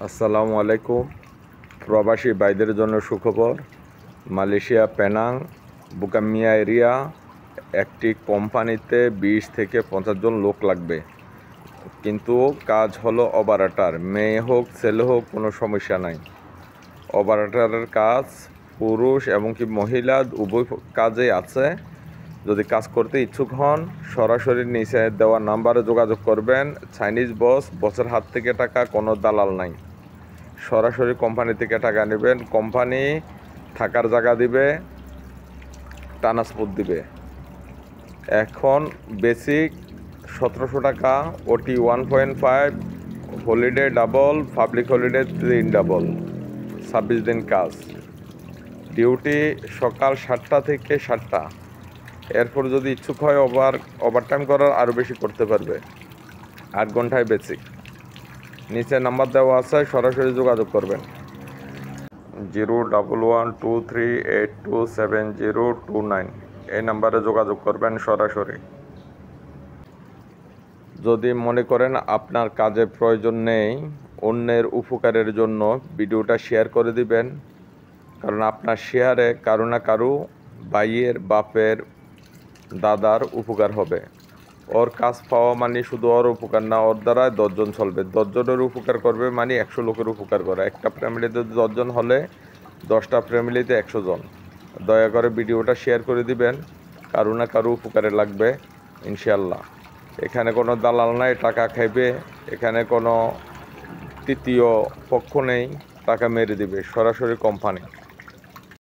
আসসালামু আলাইকুম। প্রবাসী ভাইদের জন্য সুখবর। মালয়েশিয়া পেনাং বুকামিয়া এরিয়া একটি কোম্পানিতে 20 থেকে 50 জন লোক লাগবে, কিন্তু কাজ হলো অপারেটর। মেয়ে হোক ছেলে হোক কোনো সমস্যা নাই। অপারেটরের কাজ পুরুষ এবং কি মহিলা উভয় কাজে আছে। যদি কাজ করতে ইচ্ছুক হন সরাসরি নিচে দেওয়া নাম্বারে যোগাযোগ করবেন। চাইনিজ বসের হাত থেকে টাকা, কোনো দালাল নাই। সরাসরি কোম্পানি থেকে টাকা নেবেন, কোম্পানি থাকার জায়গা দিবে, ট্রান্সপোর্ট দিবে। এখন বেসিক 1700 টাকা, ওটি 1.5, holiday double, public holiday 3 double, 26 দিন কাজ। ডিউটি সকাল 7টা থেকে 7টা। এরপর যদি ইচ্ছুক হয় ওভারটাইম করার আরও বেশি করতে পারবে। 8 ঘন্টায় বেসিক। নিচে নাম্বার দেওয়া আছে, সরাসরি যোগাযোগ করবেন। 01123827029 এই নাম্বারে যোগাযোগ করবেন সরাসরি। যদি মনে করেন আপনার কাজে প্রয়োজন নেই, অন্যের উপকারের জন্য ভিডিওটা শেয়ার করে দিবেন, কারণ আপনার শেয়ারে কারো না কারো ভাইয়ের, বাপের, দাদার উপকার হবে। ওর কাজ পাওয়া মানে শুধু ওর উপকার না, ওর দ্বারা 10 জন চলবে। 10 জনের উপকার করবে মানে 100 লোকের উপকার করে। একটা ফ্যামিলিতে 10 জন হলে 10টা ফ্যামিলিতে 100 জন। দয়া করে ভিডিওটা শেয়ার করে দিবেন, কারো না কারো উপকারে লাগবে ইনশাল্লাহ। এখানে কোনো দালাল নাই টাকা খাইবে, এখানে কোনো তৃতীয় পক্ষ নেই টাকা মেরে দিবে, সরাসরি কোম্পানি।